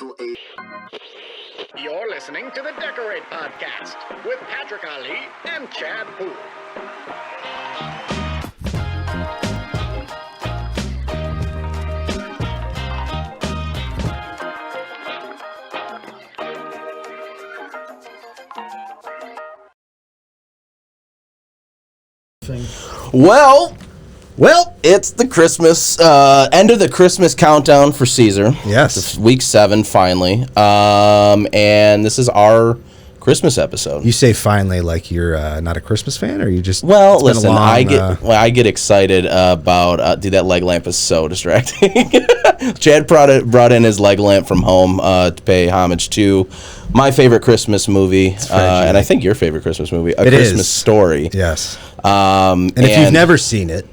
You're listening to the Decor8 podcast with Patrick Ali and Chad Poole. Well, it's the Christmas, end of the Christmas countdown for Siser. Yes. It's week 7, finally. And this is our Christmas episode. You say finally like you're not a Christmas fan, or you just... Well, listen, I get excited about... dude, that leg lamp is so distracting. Chad brought in his leg lamp from home to pay homage to my favorite Christmas movie, and I think your favorite Christmas movie, A Christmas Story. Yes. And if you've never seen it,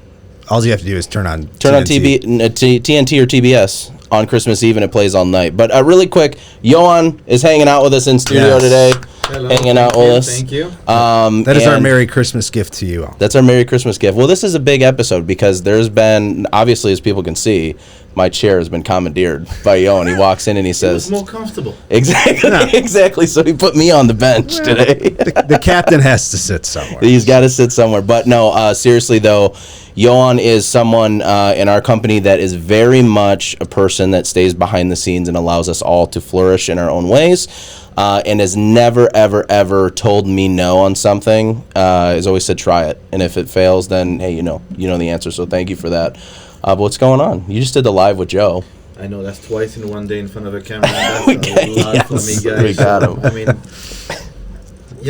all you have to do is turn on TNT or TBS on Christmas Eve, and it plays all night. But really quick, Yoann is hanging out with us in studio today. Hello, hanging out with us. Thank you. That is our Merry Christmas gift to you all. That's our Merry Christmas gift. Well, this is a big episode because there's been, obviously, as people can see, my chair has been commandeered by Yoann. He walks in and he says... It was more comfortable. Exactly. Yeah. Exactly. So he put me on the bench today. The captain has to sit somewhere. He's got to sit somewhere. But no, seriously, though, Yoann is someone in our company that is very much a person that stays behind the scenes and allows us all to flourish in our own ways. And has never, ever, ever told me no on something. Has always said try it, and if it fails, then hey, you know the answer. So thank you for that. But what's going on? You just did the live with Joe. I know, that's twice in one day in front of a camera. That's a lot for me, guys. We got him. I mean,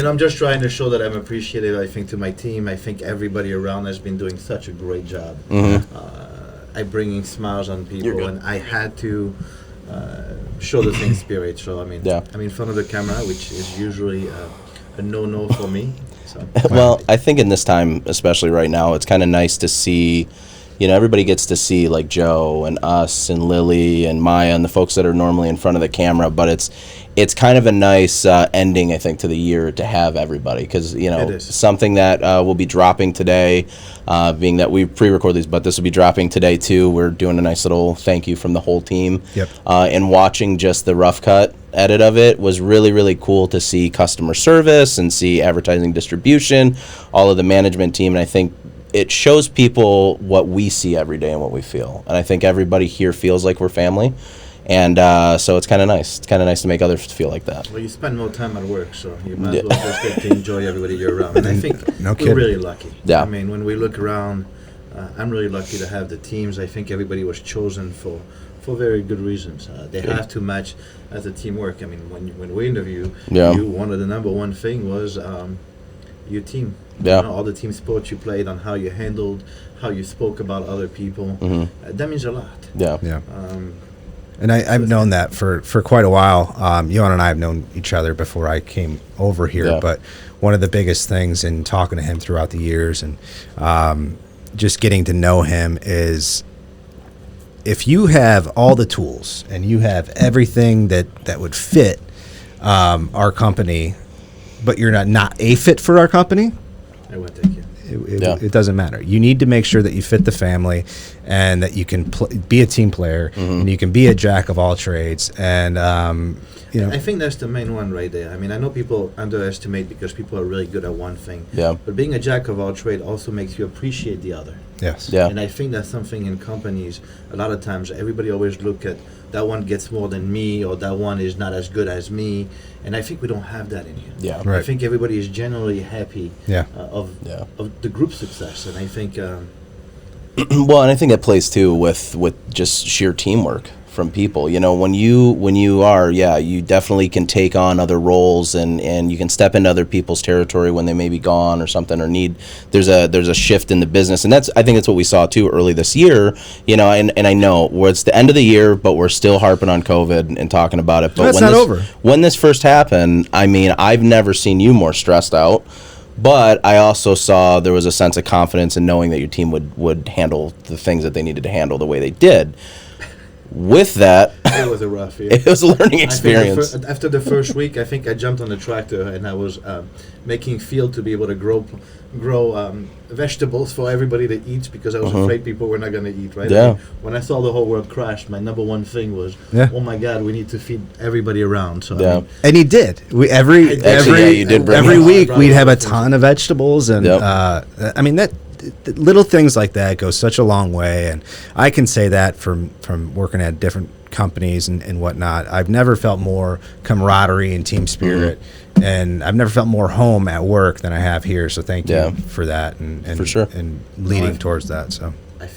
I'm just trying to show that I'm appreciative. I think to my team, I think everybody around has been doing such a great job. Mm-hmm. I bringing smiles on people, and I had to. Show the same spirit. So I'm in front of the camera, which is usually a no for me. So. Well, I think in this time, especially right now, it's kind of nice to see. Everybody gets to see like Joe and us and Lily and Maya and the folks that are normally in front of the camera, but it's kind of a nice ending, I think, to the year to have everybody, because something that will be dropping today, being that we pre-record these, but this will be dropping today too. We're doing a nice little thank you from the whole team. Yep. And watching just the rough cut edit of it was really, really cool to see customer service and see advertising distribution, all of the management team, and I think it shows people what we see every day and what we feel. And I think everybody here feels like we're family. And so it's kind of nice. It's kind of nice to make others feel like that. Well, you spend more time at work, so you might as well just get to enjoy everybody you're around. And I think we're really lucky. Yeah. I mean, when we look around, I'm really lucky to have the teams. I think everybody was chosen for very good reasons. They have to match as a teamwork. I mean, when we interview you, one of the number one thing was your team. Yeah. All the team sports you played, on how you handled, how you spoke about other people. Mm-hmm. That means a lot. Yeah. Yeah. And I've known that for quite a while. Yoann and I have known each other before I came over here, but one of the biggest things in talking to him throughout the years and just getting to know him is, if you have all the tools and you have everything that would fit our company, but you're not a fit for our company, I won't take you. It doesn't matter. You need to make sure that you fit the family and that you can be a team player, and you can be a jack of all trades. And, I think that's the main one right there. I mean, I know people underestimate because people are really good at one thing. Yeah. But being a jack of all trades also makes you appreciate the other. Yes. Yeah. And I think that's something in companies, a lot of times everybody always look at that one gets more than me, or that one is not as good as me. And I think we don't have that in here. Yeah. Right. I think everybody is generally happy of the group success. And I think... well, and I think that plays too with just sheer teamwork from people. When you are, you definitely can take on other roles and you can step into other people's territory when they may be gone or something, or there's a shift in the business. And I think that's what we saw too early this year, and I know it's the end of the year, but we're still harping on COVID and talking about it. But it's not over. When this first happened, I mean, I've never seen you more stressed out. But I also saw there was a sense of confidence in knowing that your team would handle the things that they needed to handle the way they did. with that, it was a rough year. It was a learning experience. After the first week, I think I jumped on the tractor and I was making field to be able to grow vegetables for everybody to eat because I was afraid people were not going to eat, right? Yeah. I mean, when I saw the whole world crash, my number one thing was, oh my God, we need to feed everybody around. So yeah. I mean, and he did. Every week we'd have a ton of vegetables, and I mean little things like that go such a long way. And I can say that from working at different companies and whatnot. I've never felt more camaraderie and team spirit, and I've never felt more home at work than I have here. So thank you for that, and for sure, and leading towards that. So I'm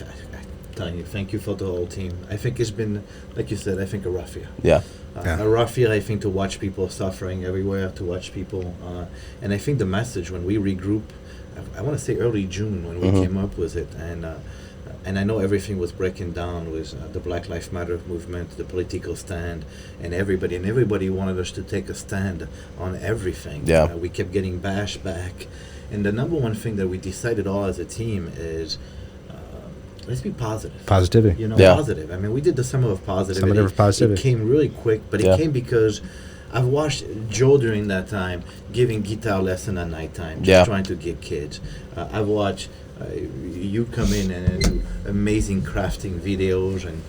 telling you, thank you for the whole team. I think it's been, like you said, I think a rough year. Yeah. A rough year, I think, to watch people suffering everywhere, to watch people, and I think the message when we regroup, I want to say early June when we came up with it, and I know everything was breaking down with the Black Lives Matter movement, the political stand, and everybody wanted us to take a stand on everything. Yeah. We kept getting bashed back, and the number one thing that we decided all as a team is, let's be positive. Positivity. You know, positive. I mean, we did the Summer of Positivity. Summer of Positivity. It came really quick, but it came because I've watched Joe during that time giving guitar lesson at nighttime, just trying to get kids. I've watched you come in and do amazing crafting videos, and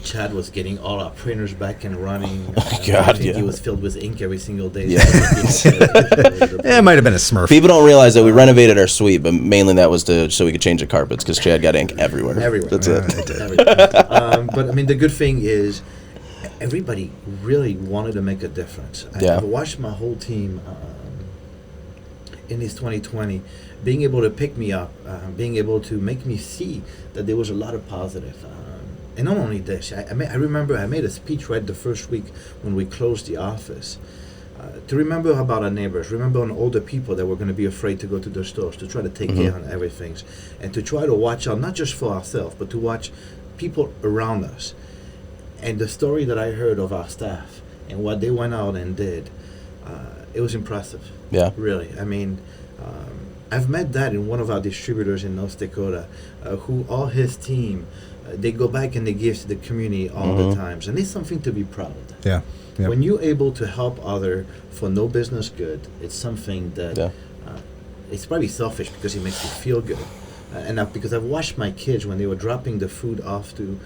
Chad was getting all our printers back and running. God, he was filled with ink every single day. Yeah. It might have been a Smurf. People don't realize that we renovated our suite, but mainly that was so we could change the carpets because Chad got ink everywhere. That's it. But I mean, the good thing is, everybody really wanted to make a difference. I've watched my whole team in this 2020 being able to pick me up, being able to make me see that there was a lot of positive. And not only this, I remember I made a speech right the first week when we closed the office to remember about our neighbors, remember on older people that were going to be afraid to go to the stores, to try to take care of everything, and to try to watch out, not just for ourselves, but to watch people around us. And the story that I heard of our staff and what they went out and did, it was impressive. Yeah. Really. I mean, I've met that in one of our distributors in North Dakota, who all his team, they go back and they give to the community all the times. And it's something to be proud of. Yeah. Yep. When you're able to help other for no business good, it's something that it's probably selfish because it makes you feel good. Because I've watched my kids when they were dropping the food off to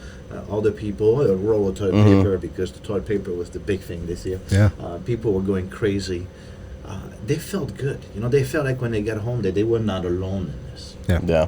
other people, a roll of toilet paper, because the toilet paper was the big thing this year. Yeah. People were going crazy. They felt good. You know, they felt like when they got home that they were not alone in this. Yeah. Yeah.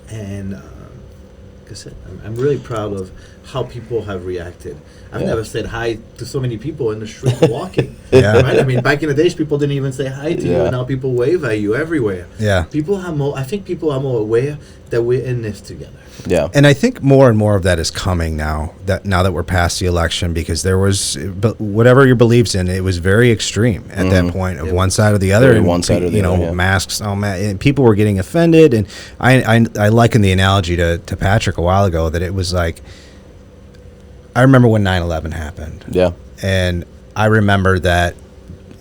And like I said, I'm really proud of how people have reacted. I've never said hi to so many people in the street walking. Right? I mean, back in the days, people didn't even say hi to you, and now people wave at you everywhere. Yeah. I think people are more aware that we're in this together. Yeah. And I think more and more of that is coming now that we're past the election, because there was, whatever your beliefs in, it was very extreme at that point of one side or the other. Very one side or the other, masks, and people were getting offended. And I likened the analogy to Patrick a while ago that it was like, I remember when 9/11 happened. Yeah. And I remember that,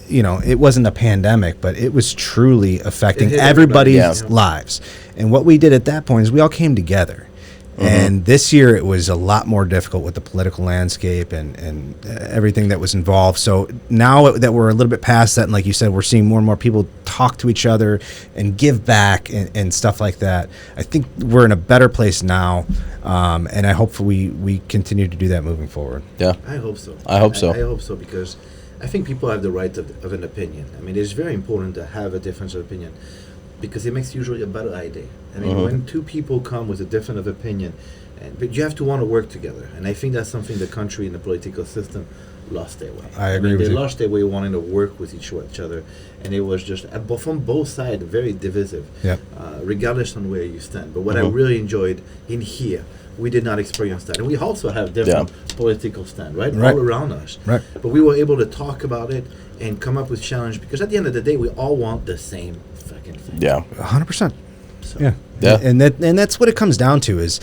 it wasn't a pandemic, but it was truly affecting everybody's lives. And what we did at that point is we all came together. And this year it was a lot more difficult with the political landscape and everything that was involved. So now that we're a little bit past that, and like you said, we're seeing more and more people talk to each other and give back and stuff like that. I think we're in a better place now, and I hope we continue to do that moving forward. Yeah. I hope so. I hope so. I hope so, because I think people have the right of an opinion. I mean, it's very important to have a difference of opinion, because it makes usually a better idea. I mean, when two people come with a different of opinion, but you have to want to work together. And I think that's something the country and the political system lost their way. I agree with they you. lost their way wanting to work with each other. And it was just, from both sides, very divisive, regardless on where you stand. But what I really enjoyed in here, we did not experience that. And we also have different political stand, right? All around us. Right. But we were able to talk about it and come up with challenge, because at the end of the day, we all want the same fucking thing. Yeah. 100%. So. Yeah. And that's what it comes down to is,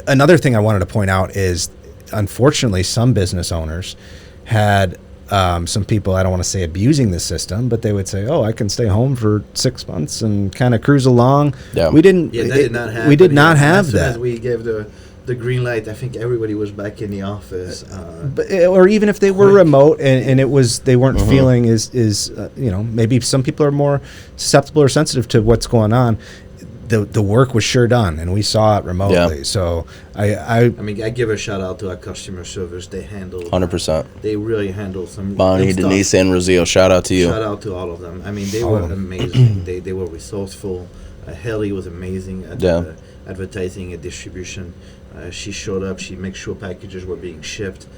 another thing I wanted to point out is, unfortunately, some business owners had some people, I don't want to say abusing the system, but they would say, "Oh, I can stay home for 6 months and kind of cruise along." Yeah. We didn't. Yeah, that did not happen. We did not have as soon that. as we gave the green light, I think everybody was back in the office. But, or even if they were remote and it was, they weren't feeling maybe some people are more susceptible or sensitive to what's going on. The work was sure done, and we saw it remotely. Yeah. So I mean, I give a shout out to our customer service. They handled 100%. They really handled some. Bonnie, Denise, and Rozio. Shout out to you. Shout out to all of them. I mean, they were amazing. They were resourceful. Helly was amazing at advertising and distribution. She showed up. She made sure packages were being shipped.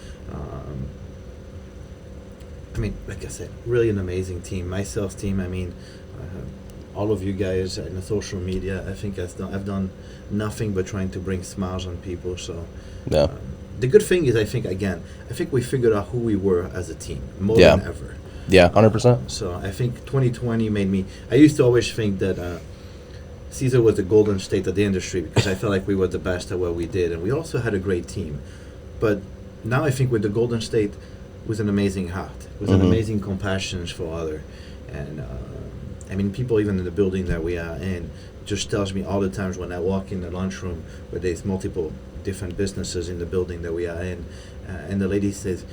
I mean, like I said, really an amazing team. My sales team. I mean. All of you guys in the social media, I think I've done nothing but trying to bring smiles on people. So, the good thing is, I think we figured out who we were as a team more than ever. Yeah, 100%. So I think 2020 made me. I used to always think that Siser was the golden state of the industry because I felt like we were the best at what we did, and we also had a great team. But now I think we're the golden state with an amazing heart, with an amazing compassion for other, and. I mean, people even in the building that we are in just tells me all the times when I walk in the lunchroom where there's multiple different businesses in the building that we are in, and the lady says,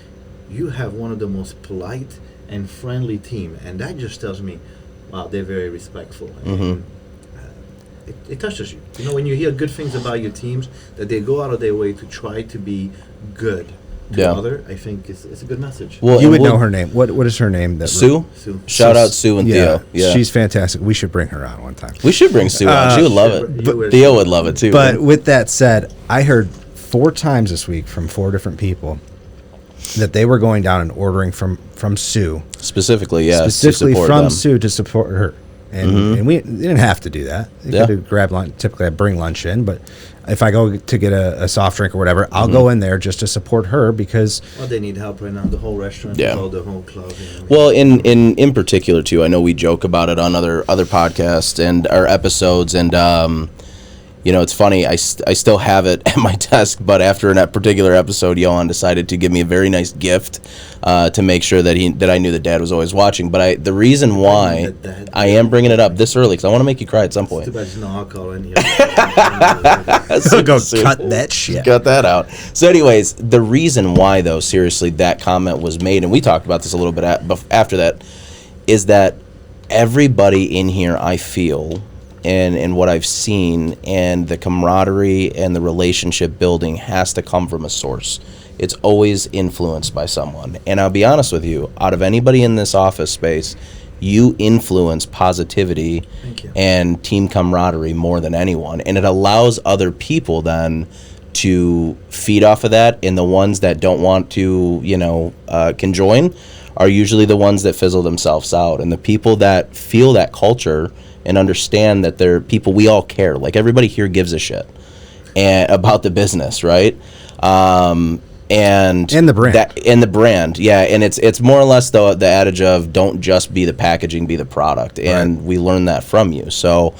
"You have one of the most polite and friendly team," and that just tells me, wow, they're very respectful. And, it touches you. You know, when you hear good things about your teams, that they go out of their way to try to be good. Other, I think it's a good message. Well, you would know her name. What is her name? Sue. Shout out Sue and Theo. Yeah, she's fantastic. We should bring her on one time. We should bring Sue on. She would love it. Theo would love it too. But with that said, I heard 4 times this week from 4 different people that they were going down and ordering from Sue specifically. Specifically from Sue to support her. And we didn't have to do that. You could grab lunch. Typically, I bring lunch in, but if I go to get a soft drink or whatever, I'll go in there just to support her because. Well, they need help right now. The whole restaurant, the whole club. Well, in particular too, I know we joke about it on other podcasts and our episodes, and it's funny. I still have it at my desk, but after that particular episode, Yoann decided to give me a very nice gift to make sure that I knew that Dad was always watching. But the reason why I am bringing it up this early because I want to make you cry at some point. Too bad there's no alcohol in here. So go cut that shit. Cut that out. So, anyways, the reason why, though, seriously, that comment was made, and we talked about this a little bit after that, is that everybody in here, I feel. And what I've seen and the camaraderie and the relationship building has to come from a source. It's always influenced by someone. And I'll be honest with you, out of anybody in this office space, you influence positivity and team camaraderie more than anyone. And it allows other people then to feed off of that. And the ones that don't want to, can join are usually the ones that fizzle themselves out. And the people that feel that culture and understand that they're people, we all care. Like everybody here gives a shit about the business, right? And the brand. And the brand, yeah. And it's more or less the adage of don't just be the packaging, be the product. And we learned that from you. So,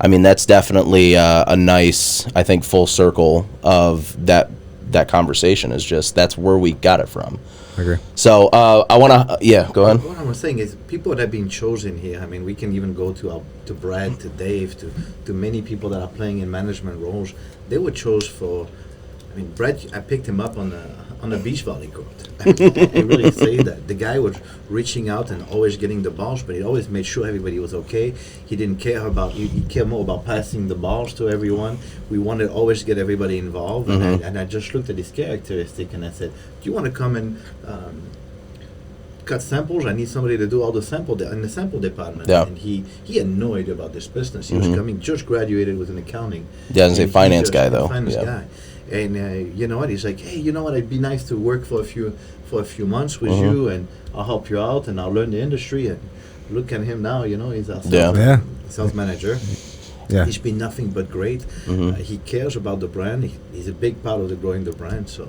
I mean, that's definitely a nice, I think, full circle of that conversation is just that's where we got it from. I agree. So I want to, go ahead. What I was saying is people that have been chosen here, I mean, we can even go to Brad, to Dave, to many people that are playing in management roles. They were chosen for, I mean, Brad, I picked him up on the beach volley court. I really say that. The guy was reaching out and always getting the balls, but he always made sure everybody was okay. He didn't care he cared more about passing the balls to everyone. We wanted to always get everybody involved. And I just looked at his characteristic and I said, do you want to come and cut samples? I need somebody to do all the sample in the sample department. And he had no idea about this business. He was coming, just graduated with an accounting. Doesn't say finance guy though. Finance guy. And you know what? He's like, hey, you know what? It'd be nice to work for a few months with you, and I'll help you out, and I'll learn the industry. And look at him now. He's our sales manager. Yeah. He's been nothing but great. He cares about the brand. He's a big part of growing the brand. So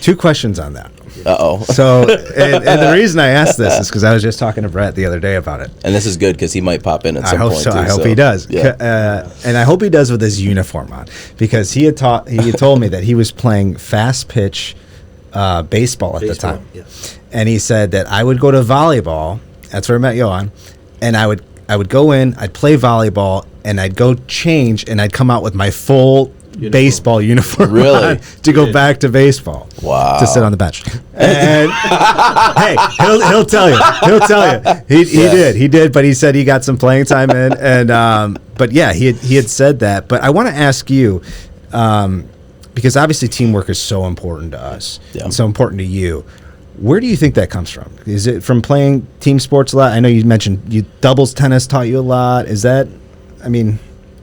2 questions on that. Uh-oh. So, and the reason I asked this is because I was just talking to Brett the other day about it. And this is good because he might pop in at some point. I hope he does. Yeah. And I hope he does with his uniform on because he had told me that he was playing fast pitch baseball at the time. Yeah. and he said that I would go to volleyball. That's where I met Yoann, and I would go in, I'd play volleyball, and I'd go change, and I'd come out with my full baseball uniform really to go back to baseball. Wow. To sit on the bench. And hey, he'll tell you. He did, but he said he got some playing time in, and but yeah, he had said that. But I want to ask you, because obviously teamwork is so important to us, and so important to you. Where do you think that comes from? Is it from playing team sports a lot? I know you mentioned doubles tennis taught you a lot. Is that, I mean...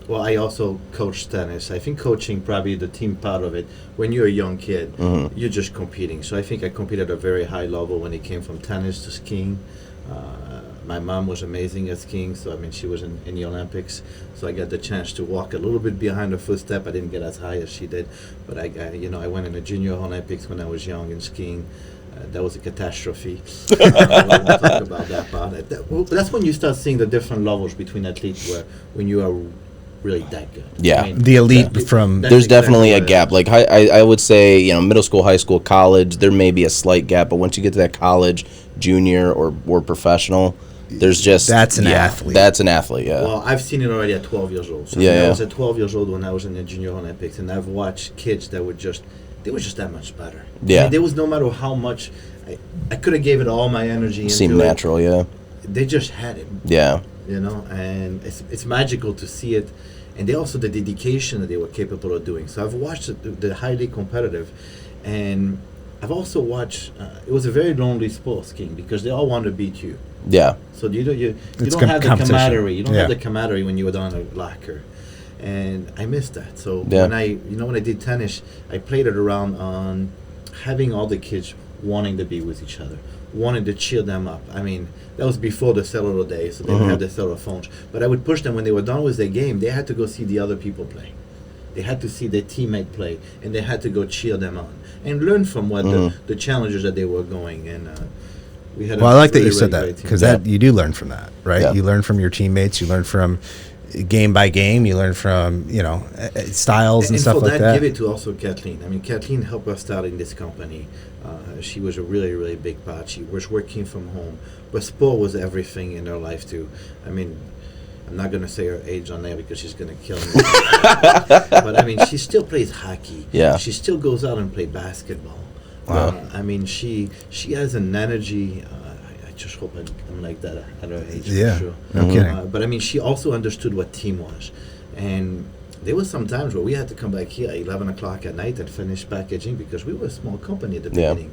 Well, I also coach tennis. I think coaching probably the team part of it. When you're a young kid, you're just competing. So I think I competed at a very high level when it came from tennis to skiing. My mom was amazing at skiing, so I mean she was in the Olympics. So I got the chance to walk a little bit behind her footstep. I didn't get as high as she did, but I went in the Junior Olympics when I was young in skiing. That was a catastrophe. We won't talk about that part. That's when you start seeing the different levels between athletes when you are really that good. Yeah. I mean, the elite from... There's definitely a gap. Like I would say, middle school, high school, college, there may be a slight gap, but once you get to that college, junior, or professional, there's just... That's an athlete. That's an athlete, yeah. Well, I've seen it already at 12 years old. So I was at 12 years old when I was in the Junior Olympics, and I've watched kids that were just that much better. Yeah. I mean, there was no matter how much... I could have gave it all my energy into Seemed natural, yeah. They just had it. Yeah. And it's magical to see it. And they also the dedication that they were capable of doing. So I've watched the highly competitive, and I've also watched. It was a very lonely sport, skiing, because they all want to beat you. Yeah. So you don't have the camaraderie. You don't have the camaraderie when you were down a locker, and I miss that. So when I did tennis, I played it around on having all the kids wanting to be with each other, wanting to cheer them up. I mean, that was before the cellular days, so they didn't have the cellular phones. But I would push them when they were done with their game. They had to go see the other people play. They had to see their teammate play, and they had to go cheer them on and learn from what the challenges that they were going. And we had. Well, I like that you said that, because that you do learn from that, right? Yeah. You learn from your teammates. You learn from game by game. You learn from styles and stuff like that. And for that, give it to also Kathleen. I mean, Kathleen helped us start in this company. She was a really, really big part. She was working from home, but sport was everything in her life too. I mean, I'm not going to say her age on there because she's going to kill me. But I mean, she still plays hockey. Yeah. She still goes out and play basketball. Wow. I mean, she has an energy. I just hope I'm like that at her age. Yeah. For sure. No kidding. But I mean, she also understood what team was, and there was some times where we had to come back here at 11 o'clock at night and finish packaging because we were a small company at the beginning.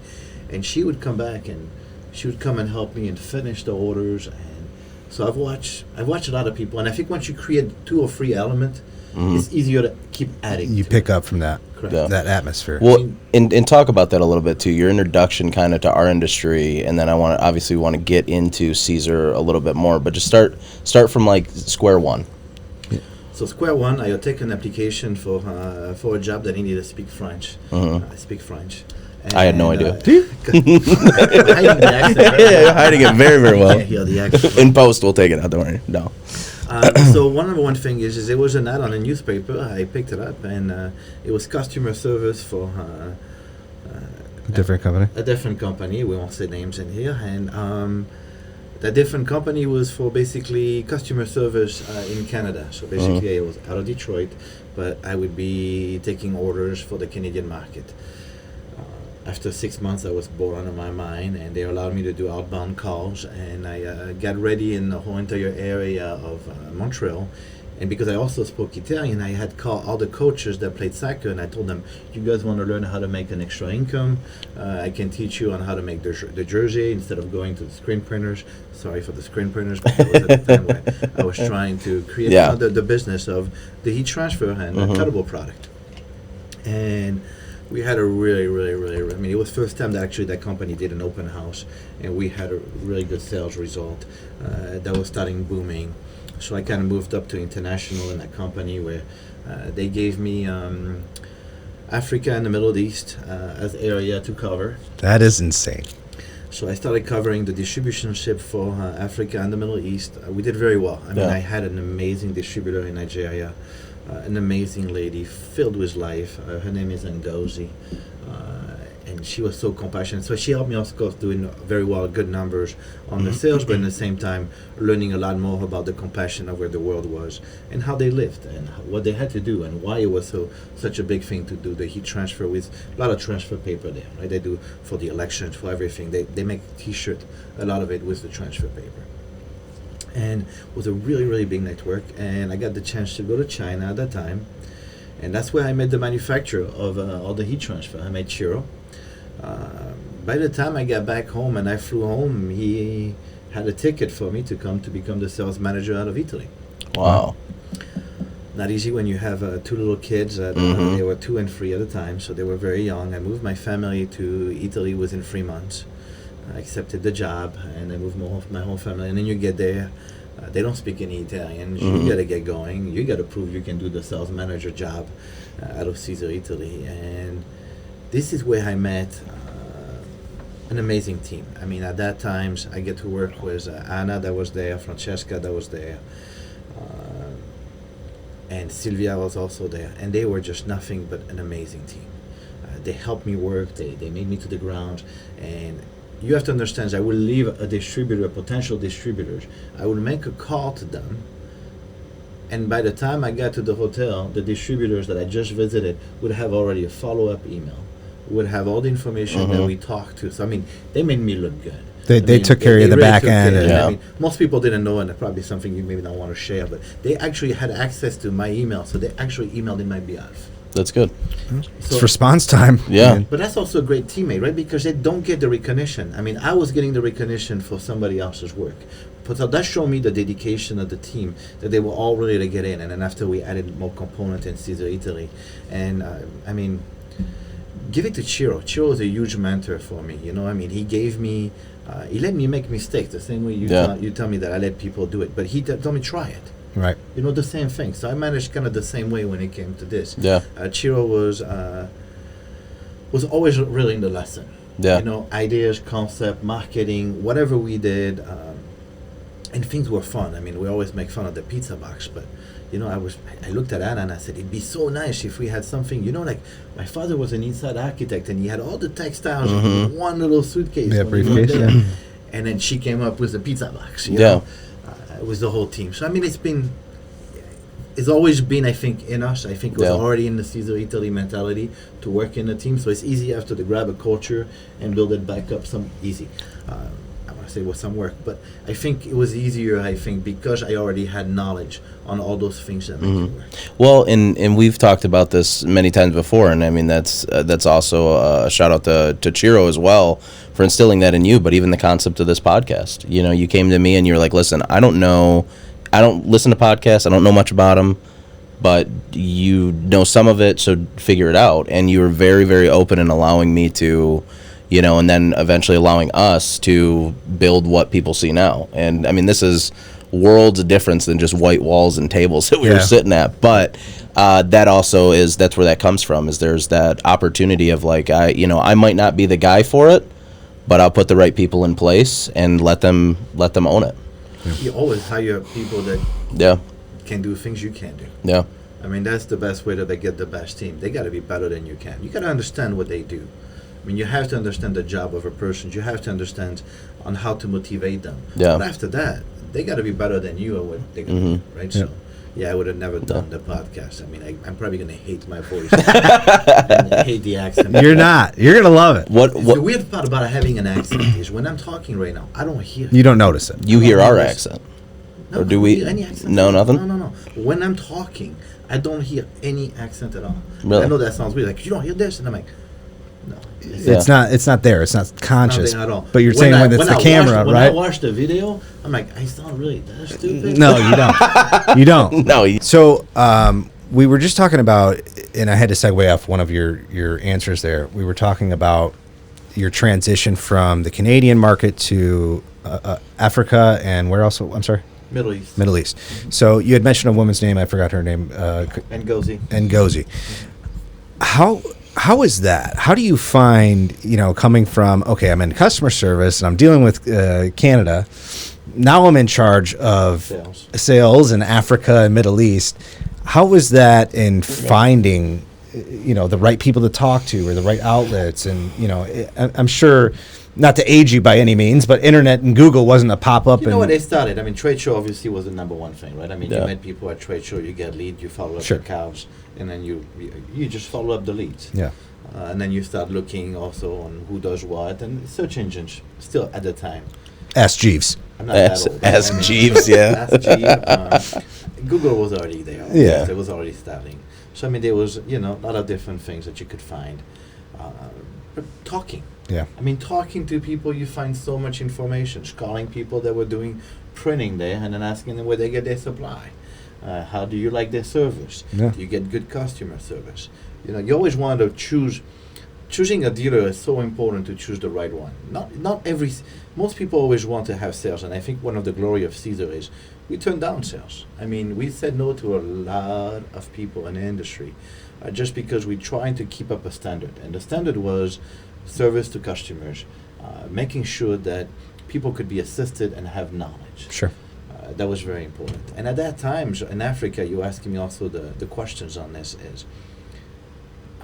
And she would come back and she would come and help me and finish the orders. And so I've watched a lot of people. And I think once you create 2 or 3 elements, it's easier to keep adding. You pick up from that. Correct. That atmosphere. Well, and talk about that a little bit too. Your introduction kind of to our industry, and then I want to get into Siser a little bit more. But just start from like square one. So square one, I take an application for a job that I needed to speak French. I speak French. And I had no idea. Hiding the accent. Yeah, hiding it very, very well. I can't hear the accent. In post, we'll take it out. Don't worry. No. So one thing is there was an ad on a newspaper. I picked it up, and it was customer service for a different company. A different company. We won't say names in here, and that different company was for basically customer service in Canada. So basically, I was out of Detroit, but I would be taking orders for the Canadian market. After 6 months, I was bored out of my mind, and they allowed me to do outbound calls, and I got ready in the whole entire area of Montreal. And because I also spoke Italian, I had called all the coaches that played soccer, and I told them, you guys want to learn how to make an extra income? I can teach you on how to make the jersey instead of going to the screen printers. Sorry for the screen printers, but that was at the time where I was trying to create the business of the heat transfer and a cuttable product. And we had a really, I mean, it was the first time that actually that company did an open house, and we had a really good sales result that was starting booming. So I kind of moved up to international in that company where they gave me Africa and the Middle East as area to cover. That is insane. So I started covering the distribution ship for Africa and the Middle East. We did very well. I mean, I had an amazing distributor in Nigeria. An amazing lady filled with life. Her name is Ngozi. and she was so compassionate. So she helped me, of course, doing very well, good numbers on the sales, but at the same time, learning a lot more about the compassion of where the world was and how they lived and what they had to do and why it was such a big thing to do the heat transfer with a lot of transfer paper there, right? They do for the elections, for everything. They make T-shirt, a lot of it with the transfer paper. And it was a really, really big network. And I got the chance to go to China at that time. And that's where I met the manufacturer of all the heat transfer. I met Chiro. By the time I got back home and I flew home, he had a ticket for me to come to become the sales manager out of Italy. Wow. Not easy when you have two little kids. They were 2 and 3 at the time, so they were very young. I moved my family to Italy within 3 months. I accepted the job, and I moved my whole family. And then you get there. They don't speak any Italian. You got to get going. You got to prove you can do the sales manager job out of Siser, Italy. And this is where I met an amazing team. I mean, at that time, I get to work with Anna that was there, Francesca that was there, and Sylvia was also there. And they were just nothing but an amazing team. They helped me work. They made me to the ground. And you have to understand, I will leave a distributor, potential distributors. I will make a call to them, and by the time I got to the hotel, the distributors that I just visited would have already a follow-up email, would have all the information that we talked to. So, I mean, they made me look good. They took care of the really back end. I mean, most people didn't know, and it's probably something you maybe don't want to share, but they actually had access to my email, so they actually emailed in my behalf. That's good. It's response time. Yeah. But that's also a great teammate, right? Because they don't get the recognition. I mean, I was getting the recognition for somebody else's work. But so that showed me the dedication of the team, that they were all ready to get in. And then after we added more components in Siser, Italy. And, I mean, give it to Chiro. Chiro is a huge mentor for me. You know, I mean, he gave me, he let me make mistakes the same way you tell me that I let people do it. But he told me, try it. Right. You know, the same thing. So I managed kind of the same way when it came to this. Yeah. Chiro was always really in the lesson. Yeah. You know, ideas, concept, marketing, whatever we did, and things were fun. I mean, we always make fun of the pizza box, but you know, I looked at Anna and I said, it'd be so nice if we had something, you know, like my father was an inside architect and he had all the textiles in one little suitcase. Yeah, briefcase. Yeah. And then she came up with the pizza box. You know? It was the whole team. So I mean, it's always been, I think, in us. I think it was already in the Siser Italy mentality to work in a team. So it's easy after to grab a culture and build it back up. Easy. I want to say with some work, but I think it was easier. I think because I already had knowledge on all those things that make it work. Well, and we've talked about this many times before, and I mean that's also a shout out to Chiro as well for instilling that in you. But even the concept of this podcast, you know, you came to me and you were like, "Listen, I don't listen to podcasts. I don't know much about them, but you know some of it, so figure it out." And you were very, very open in allowing me to, you know, and then eventually allowing us to build what people see now. And I mean, this is worlds of difference than just white walls and tables that we were sitting at. But that also that's where that comes from, is there's that opportunity of like, I might not be the guy for it, but I'll put the right people in place and let them own it. You always hire people that can do things you can't do. Yeah. I mean, that's the best way to get the best team. They got to be better than you can. You got to understand what they do. I mean, you have to understand the job of a person. You have to understand on how to motivate them. Yeah. But after that, they got to be better than you at what they're going to do, right? So, I would have never done the podcast. I mean, I'm probably going to hate my voice. And I hate the accent. You're not. You're going to love it. The weird part about having an accent is when I'm talking right now, I don't hear it. You don't notice it. You hear our accent. No, or do we? Hear any accent No, nothing? No. When I'm talking, I don't hear any accent at all. Really? I know that sounds weird. Like, you don't hear this? And I'm like, no. It's not there. It's not conscious. Not there at all. But you're saying when it's the camera, right? When I watch the video, I'm like, I sound really that stupid. No, you don't. You don't. No. So we were just talking about, and I had to segue off one of your answers there. We were talking about your transition from the Canadian market to Africa and where else? I'm sorry? Middle East. Middle East. So you had mentioned a woman's name. I forgot her name. Ngozi. How is that? How do you find, coming from, okay, I'm in customer service and I'm dealing with Canada. Now I'm in charge of sales in Africa and Middle East. How was that in finding the right people to talk to or the right outlets. And, I'm sure, not to age you by any means, but internet and Google wasn't a pop-up. You know what they started? I mean, trade show obviously was the number one thing, right? I mean, Yeah. you met people at trade show, you get lead, you follow up Sure. the cows, and then you just follow up the leads. Yeah. And then you start looking also on who does what, and search engines still at the time. Ask Jeeves. I'm not that old. Ask Jeeves, yeah. Ask Jeeves. Google was already there. Yeah. It was already starting. So, I mean, there was, a lot of different things that you could find. But talking. Yeah. I mean, talking to people, you find so much information. Calling people that were doing printing there and then asking them where they get their supply. How do you like their service? Yeah. Do you get good customer service? You always want to choosing a dealer is so important to choose the right one. Most people always want to have sales, and I think one of the glory of Siser is we turn down sales. I mean, we said no to a lot of people in the industry just because we're trying to keep up a standard. And the standard was service to customers, making sure that people could be assisted and have knowledge. Sure. That was very important. And at that time, so in Africa, you asking me also the questions on this is,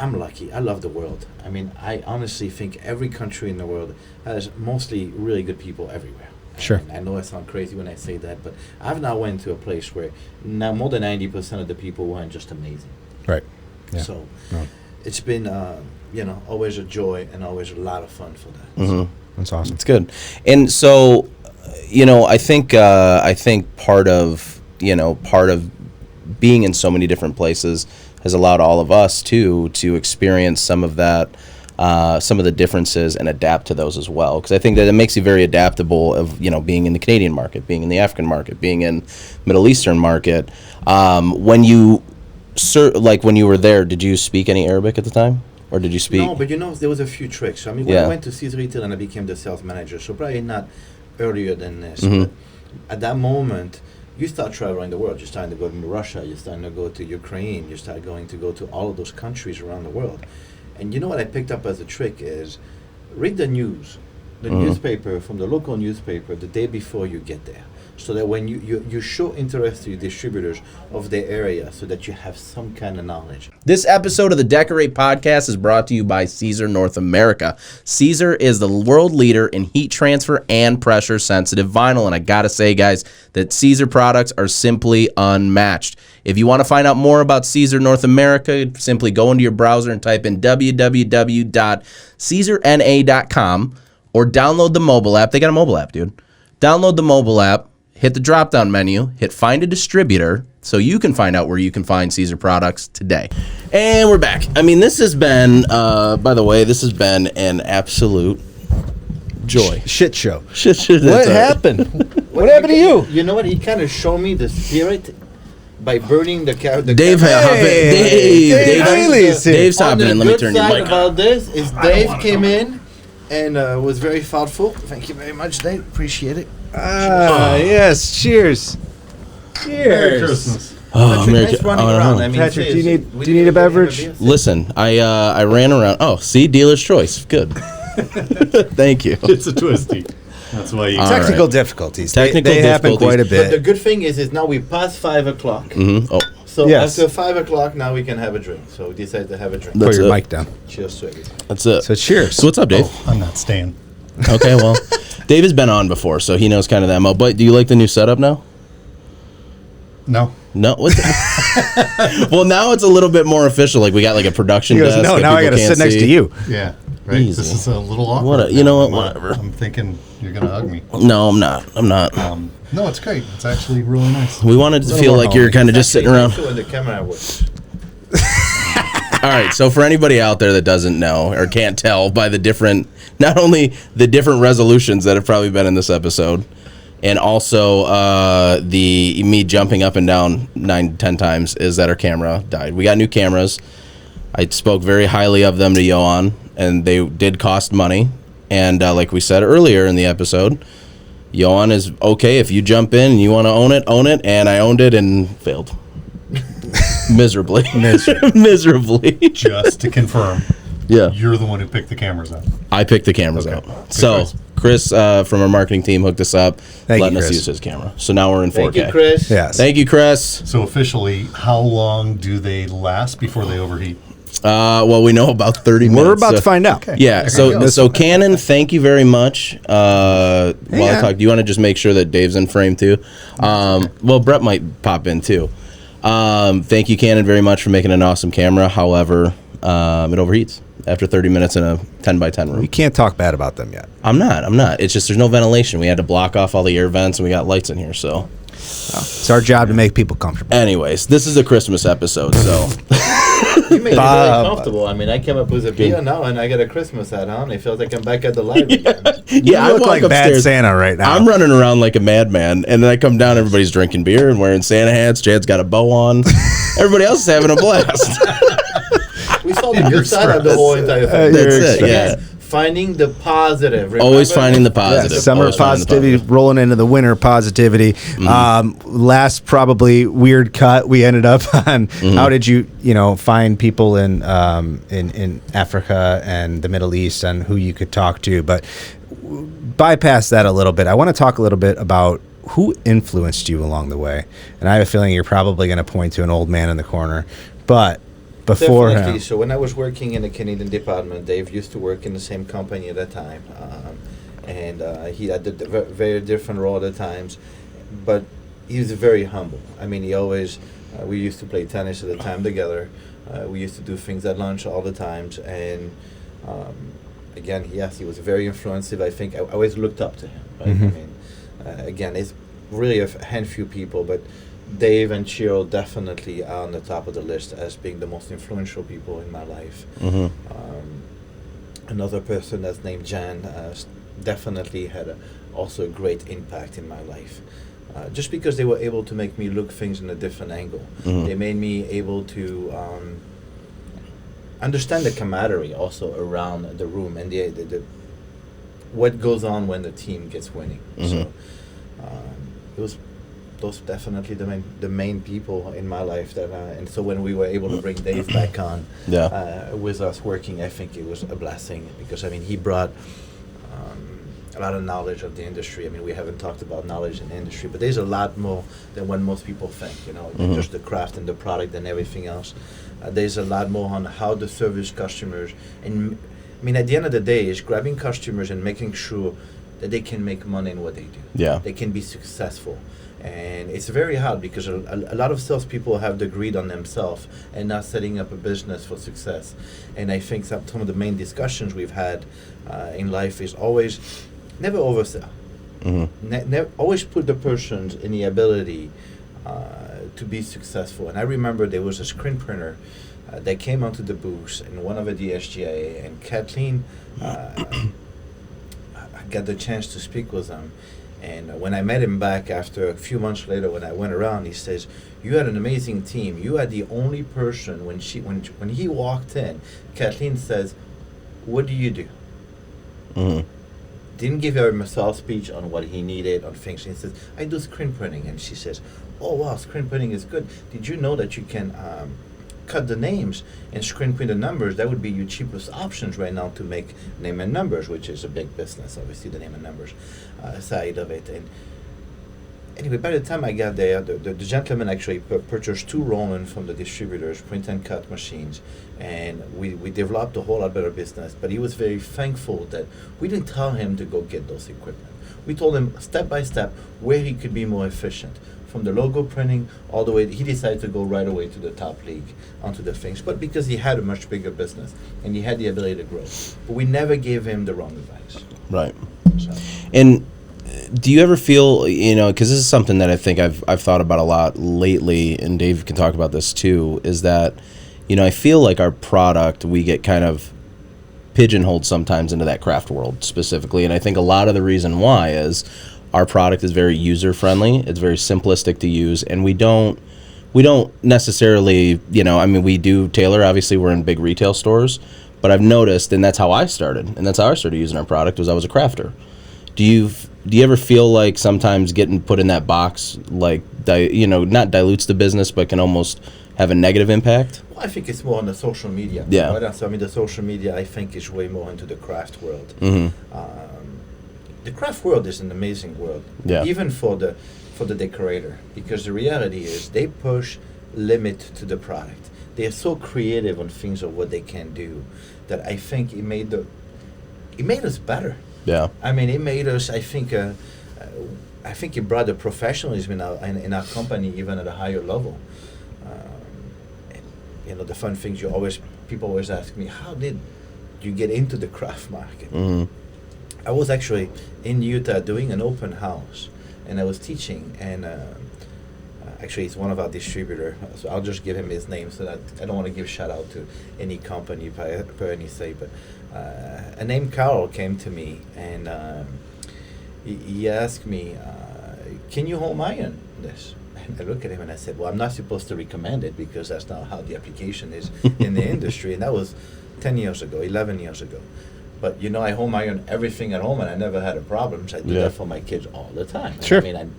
I'm lucky. I love the world. I mean, I honestly think every country in the world has mostly really good people everywhere. Sure. And I know I sound crazy when I say that, but I've now went to a place where now more than 90% of the people weren't just amazing. Right. Yeah. So No. it's been, always a joy and always a lot of fun for that. Mm-hmm. That's awesome. It's good. And so, I think part of being in so many different places has allowed all of us to experience some of that, some of the differences and adapt to those as well. Because I think that it makes you very adaptable of, being in the Canadian market, being in the African market, being in Middle Eastern market. When you were there, did you speak any Arabic at the time? Or did you speak? No, but there was a few tricks. I mean, when I went to Siser Retail and I became the sales manager, so probably not earlier than this, but at that moment, you start traveling the world. You're starting to go to Russia. You're starting to go to Ukraine. You start going to go to all of those countries around the world. And you know what I picked up as a trick is read the news, the newspaper from the local newspaper the day before you get there. So that when you show interest to your distributors of their area so that you have some kind of knowledge. This episode of the Decor8 podcast is brought to you by Siser North America. Siser is the world leader in heat transfer and pressure sensitive vinyl. And I gotta say, guys, that Siser products are simply unmatched. If you want to find out more about Siser North America, simply go into your browser and type in www.caesarna.com or download the mobile app. They got a mobile app, dude. Download the mobile app. Hit the drop-down menu, hit Find a Distributor, so you can find out where you can find Siser products today. And we're back. I mean, this has been, by the way, an absolute joy. Shit show. What happened? What happened to you? You know what? He kind of showed me the spirit by burning the car. Dave's hopping in. Let me turn your mic on. About this is Dave came in and was very thoughtful. Thank you very much, Dave. Appreciate it. Yes. Cheers. Merry Christmas. Oh, Nice running around. I mean, Patrick, do you seriously, need a beverage? Listen, I ran around. Oh, see, dealer's choice. Good. Thank you. It's a twisty. That's why you. Technical right. difficulties. Technical they happen difficulties. quite a But the bit. good thing is now we passed 5 o'clock. Mm-hmm. Oh, So Yes. after 5 o'clock, now we can have a drink. So we decided to have a drink. Put That's your it. mic down. Cheers to everybody. that's it. So cheers. So what's up, Dave? I'm not staying. Okay, well, Dave has been on before, so he knows kind of that mo. But do you like the new setup now? No. No. What the well, now it's a little bit more official. Like we got like a production He goes, desk. no, that now I people got to can't sit next see." to you. Yeah. Right. Easy. This is a little awkward. What? You know what? Whatever. I'm thinking you're gonna hug me. No, I'm not. I'm not. No, it's great. It's actually really nice. We wanted to Little feel more like you're homey. kind of just sitting around. When the camera works. All right. So for anybody out there that doesn't know or can't tell by the different, not only the different resolutions that have probably been in this episode, and also the me jumping up and down 9-10 times, is that our camera died. We got new cameras. I spoke very highly of them to Yoann, and they did cost money. And like we said earlier in the episode, Yoann is okay if you jump in and you want to own it, and I owned it and failed. Miserably. Miserably. Just to confirm, Yeah. you're the one who picked the cameras up. I picked the cameras Okay. out. Good So choice. Chris from our marketing team hooked us up, Thank you, letting us Chris. use his camera. So now we're in 4K. Thank you, Chris. Yes. Thank you, Chris. So officially, how long do they last before they overheat? Well, we know about 30 minutes. We're about to find out. Okay. Yeah. So Cannon, thank you very much. While I talk, do you want to just make sure that Dave's in frame too? Well, Brett might pop in too. Thank you, Cannon, very much for making an awesome camera. However, it overheats after 30 minutes in a 10 by 10 room. You can't talk bad about them yet. I'm not. It's just there's no ventilation. We had to block off all the air vents, and we got lights in here. So it's our job to make people comfortable. anyways, this is a Christmas episode, so You made me really comfortable. I mean, I came up with a beer now, and I got a Christmas hat on. It feels like I'm back at the live again. yeah, I look walk like upstairs. Bad Santa right now. I'm running around like a madman, and then I come down, everybody's drinking beer and wearing Santa hats. Chad's got a bow on. Everybody else is having a blast. We saw the good side of the whole entire thing. That's it, Again, yeah. Finding the positive. Remember? Always finding the positive. Yeah, summer Always finding the positivity rolling into the winter positivity. Last probably weird cut we ended up on. How did you find people in Africa and the Middle East and who you could talk to? But bypass that a little bit. I want to talk a little bit about who influenced you along the way. And I have a feeling you're probably going to point to an old man in the corner, but before Definitely. him. So when I was working in the Canadian department, Dave used to work in the same company at that time, and he had a very different role at times, but he was very humble. I mean, he always, we used to play tennis at the time together. We used to do things at lunch all the times, and again, yes, he was very influential. I think I always looked up to him. Right? I mean, again, it's really a handful of people, but Dave and Chiro definitely are on the top of the list as being the most influential people in my life. Another person that's named Jan definitely had also a great impact in my life. Just because they were able to make me look things in a different angle. They made me able to understand the camaraderie also around the room and the what goes on when the team gets winning. So it was those definitely the main people in my life that and so when we were able to bring Dave back on with us working, I think it was a blessing because I mean he brought a lot of knowledge of the industry. I mean, we haven't talked about knowledge in the industry, but there's a lot more than what most people think, than just the craft and the product and everything else. There's a lot more on how to service customers. And I mean, at the end of the day, it's grabbing customers and making sure that they can make money in what they do. Yeah. They can be successful. And it's very hard because a lot of salespeople have the greed on themselves and not setting up a business for success. And I think some of the main discussions we've had in life is always never oversell. Always put the person in the ability to be successful. And I remember there was a screen printer that came onto the booth in one of the DSGA, and Kathleen got the chance to speak with them. And when I met him back after a few months later, when I went around, he says, "You had an amazing team. You had the only person when he walked in, Kathleen says, 'What do you do?'" Didn't give him a sales speech on what he needed on things. He says, "I do screen printing," and she says, "Oh wow, screen printing is good. Did you know that you can cut the names and screen print the numbers? That would be your cheapest options right now to make name and numbers, which is a big business, obviously, the name and numbers side of it." And anyway, by the time I got there, the gentleman actually purchased 2 Roland from the distributors, print and cut machines, and we developed a whole lot better business. But he was very thankful that we didn't tell him to go get those equipment. We told him step by step where he could be more efficient. From the logo printing all the way, he decided to go right away to the top league onto the things, but because he had a much bigger business and he had the ability to grow. But we never gave him the wrong advice. Right. So. And do you ever feel, because this is something that I think I've thought about a lot lately, and Dave can talk about this too, is that, I feel like our product, we get kind of pigeonholed sometimes into that craft world specifically. And I think a lot of the reason why is our product is very user-friendly. It's very simplistic to use, and we don't necessarily, we do tailor. Obviously, we're in big retail stores, but I've noticed, and that's how I started, using our product, was I was a crafter. Do you ever feel like sometimes getting put in that box, like, not dilutes the business, but can almost have a negative impact? Well, I think it's more on the social media. Yeah. Right? So, the social media, I think, is way more into the craft world. The craft world is an amazing world, even for the decorator, because the reality is they push limit to the product. they're so creative on things of what they can do that I think it made us better. Yeah. I mean, it made us. I think it brought the professionalism in our company even at a higher level. The fun things people always ask me, how did you get into the craft market? Mm-hmm. I was actually in Utah doing an open house, and I was teaching, and actually he's one of our distributors, so I'll just give him his name so that I don't want to give shout out to any company per any say, but a name Carl came to me, and he asked me, can you home iron this? And I look at him and I said, well, I'm not supposed to recommend it because that's not how the application is in the industry, and that was 10 years ago, 11 years ago. But I home iron everything at home, and I never had a problem. So I do that for my kids all the time. Sure. I mean,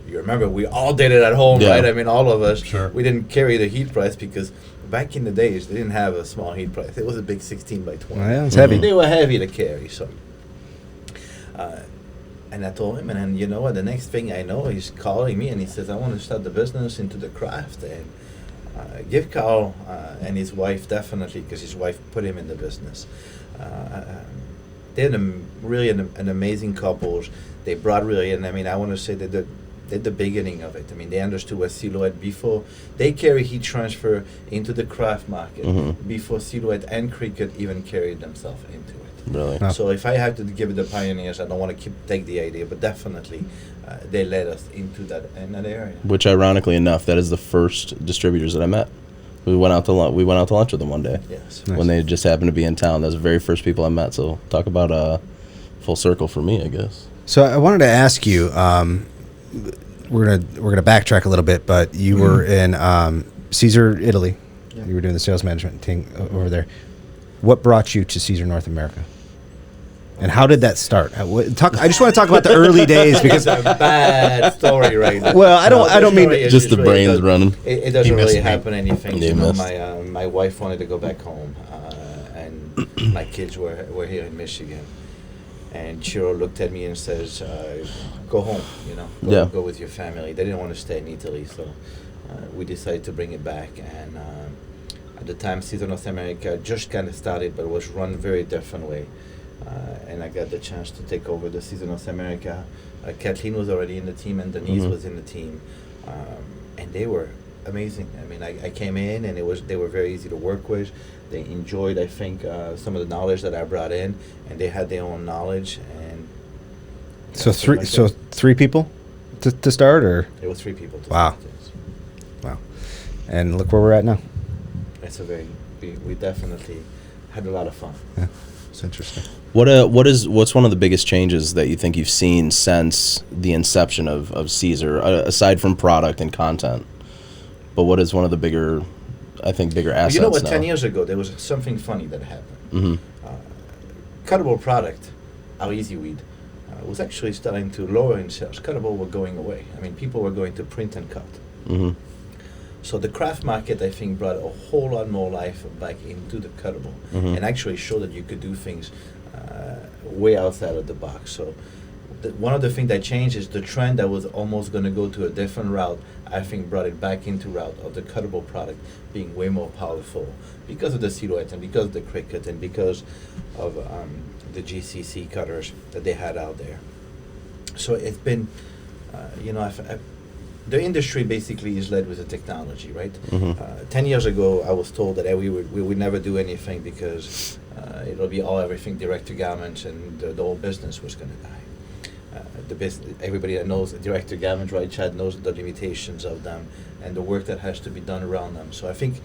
you remember we all did it at home, right? I mean, all of us. Sure. We didn't carry the heat press because back in the days they didn't have a small heat press. It was a big 16 by 20. Yeah, it's heavy. They were heavy to carry. So, and I told him, and then the next thing I know, he's calling me and he says, I want to start the business into the craft, and give Carl and his wife, definitely, because his wife put him in the business. They're really an amazing couple. They brought really, and I mean, I want to say that they're the beginning of it. I mean, they understood what Silhouette before. They carry heat transfer into the craft market before Silhouette and Cricut even carried themselves into it. Really? Oh. So if I had to give it the pioneers, I don't want to take the idea, but definitely they led us into that area. Which, ironically enough, that is the first distributors that I met. We went out to lunch with them one day. Yes. When they just happened to be in town. That was the very first people I met. So talk about full circle for me, I guess. So I wanted to ask you. We're gonna backtrack a little bit, but you were in Siser, Italy. Yeah. You were doing the sales management thing over there. What brought you to Siser North America? And how did that start? I just want to talk about the early days because it's a bad story right now. Well, I don't mean just the brains running. It doesn't missed really me. happen anything. He missed. My wife wanted to go back home, and my kids were here in Michigan. And Chiro looked at me and says, "Go home, go with your family." They didn't want to stay in Italy, so we decided to bring it back. And at the time, Siser North America just kind of started, but it was run very different way. And I got the chance to take over the Siser North America. Kathleen was already in the team, and Denise was in the team, and they were amazing. I mean, I came in, and they were very easy to work with. They enjoyed, I think, some of the knowledge that I brought in, and they had their own knowledge. And so three people to start, or it was 3 people. Wow. Wow, and look where we're at now. It's we definitely had a lot of fun. Yeah, it's interesting. What's one of the biggest changes that you think you've seen since the inception of Siser, aside from product and content? But what is one of the bigger assets You know what? now? 10 years ago, there was something funny that happened. Cuttable product, our Easy Weed, was actually starting to lower in sales. Cuttable were going away. I mean, people were going to print and cut. So the craft market, I think, brought a whole lot more life back into the cuttable, and actually showed that you could do things way outside of the box. So one of the things that changed is the trend that was almost going to go to a different route, I think brought it back into route of the cuttable product being way more powerful because of the Silhouette and because of the Cricut and because of the GCC cutters that they had out there. So it's been, the industry basically is led with the technology, right? 10 years ago, I was told that we would never do anything because it'll be everything direct to garments, and the whole business was going to die. Everybody that knows direct to garments, right, Chad, knows the limitations of them and the work that has to be done around them. So I think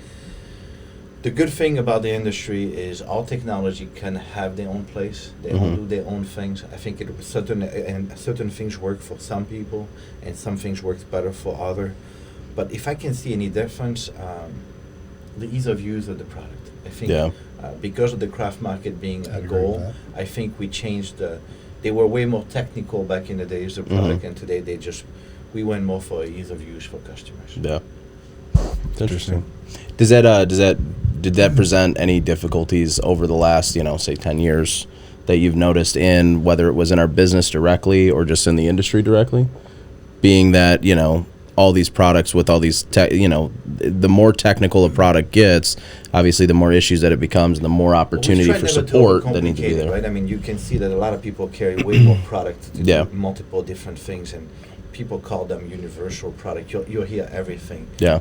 the good thing about the industry is all technology can have their own place. They all do their own things. I think certain things work for some people, and some things work better for others. But if I can see any difference, the ease of use of the product. I think because of the craft market being a goal, I think we changed they were way more technical back in the days, the product, and today we went more for ease of use for customers. Yeah. It's interesting. Did that present any difficulties over the last, say 10 years that you've noticed whether it was in our business directly or just in the industry directly? Being that, all these products with all these, the more technical a product gets, obviously the more issues that it becomes and the more opportunity for support that needs to be there. Right? I mean, you can see that a lot of people carry way more product to do multiple different things, and people call them universal product. You'll hear everything. Yeah.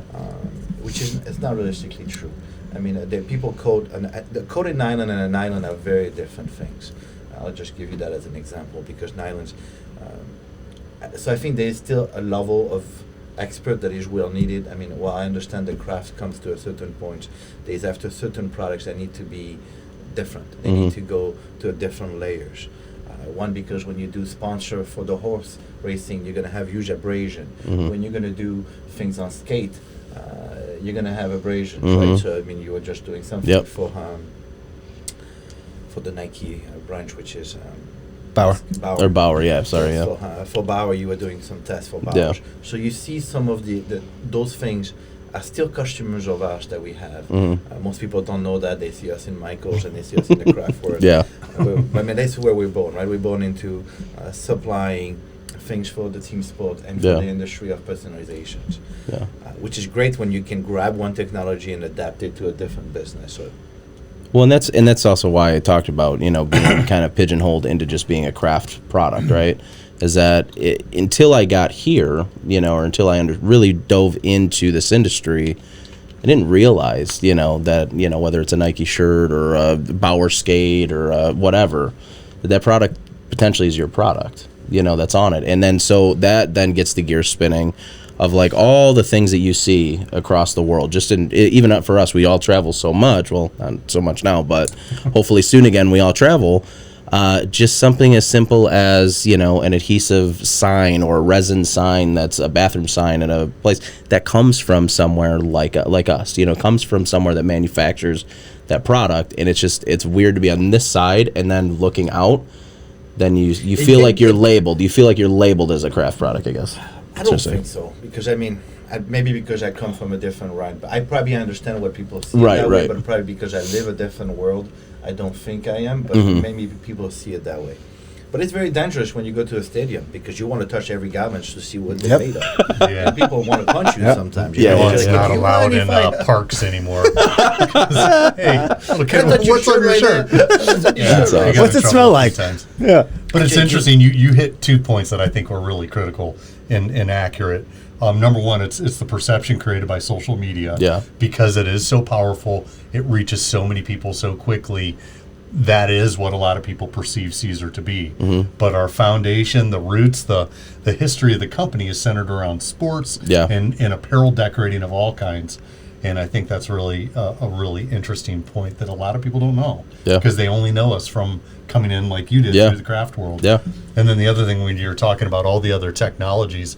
Which is it's not realistically true. I mean, people code the coated nylon and a nylon are very different things. I'll just give you that as an example because nylons. So I think there is still a level of expert that is well needed. I mean, while I understand the craft comes to a certain point, there's after certain products that need to be different. They need to go to different layers. One, because when you do sponsor for the horse racing, you're going to have huge abrasion. When you're going to do things on skate, you're going to have abrasions, right? So, I mean, you were just doing something for the Nike branch, which is... Bauer. Bauer, yeah, sorry, For Bauer, you were doing some tests for Bauer. Yeah. So you see some of those things are still customers of ours that we have. Most people don't know that. They see us in Michaels and they see us in the craft world. Yeah. I mean, that's where we're born, right? We're born into supplying things for the team sport and for the industry of personalizations. Yeah. Which is great when you can grab one technology and adapt it to a different business. Well, and that's also why I talked about, being kind of pigeonholed into just being a craft product, right? Is that until I got here, or until I really dove into this industry, I didn't realize, that, whether it's a Nike shirt or a Bauer skate or whatever, that product potentially is your product, that's on it. And then so that then gets the gears spinning of like all the things that you see across the world. Just even for us, we all travel so much. Well, not so much now, but hopefully soon again we all travel. Just something as simple as an adhesive sign or a resin sign that's a bathroom sign in a place that comes from somewhere like us. Comes from somewhere that manufactures that product, and it's weird to be on this side and then looking out. Then you feel like you're labeled. You feel like you're labeled as a craft product, I guess. I don't think so, because I mean, maybe because I come from a different ride, but I probably understand what people see that way, but probably because I live a different world, I don't think I am, but maybe people see it that way. But it's very dangerous when you go to a stadium because you want to touch every garbage to see what they're made of. Yeah. And people want to punch you sometimes. It's not allowed in parks anymore. Hey, what's on your shirt? What's it smell like? Yeah. But it's interesting. You hit 2 points that I think were really critical and accurate. Number one, it's the perception created by social media. Yeah. Because it is so powerful, it reaches so many people so quickly. That is what a lot of people perceive Siser to be. But our foundation, the roots, the history of the company is centered around sports and apparel decorating of all kinds. And I think that's really a really interesting point that a lot of people don't know. Because they only know us from coming in like you did through the craft world. Yeah. And then the other thing, when you're talking about all the other technologies,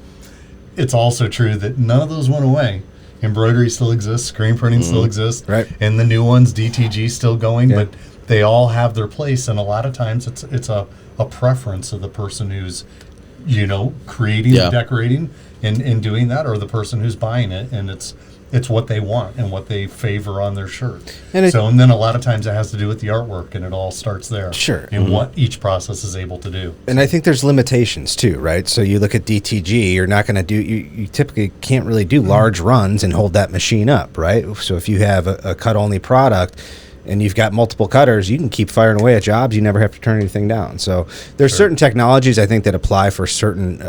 it's also true that none of those went away. Embroidery still exists, screen printing still exists, and the new ones, DTG, still going, but they all have their place, and a lot of times it's a preference of the person who's creating the decorating and doing that, or the person who's buying it, and it's what they want and what they favor on their shirt. And then a lot of times it has to do with the artwork, and it all starts there. Sure. And what each process is able to do. And I think there's limitations too, right? So you look at DTG, you're not going to do, you typically can't really do large runs and hold that machine up, right? So if you have a cut-only product and you've got multiple cutters, you can keep firing away at jobs. You never have to turn anything down. So there's certain technologies, I think, that apply for certain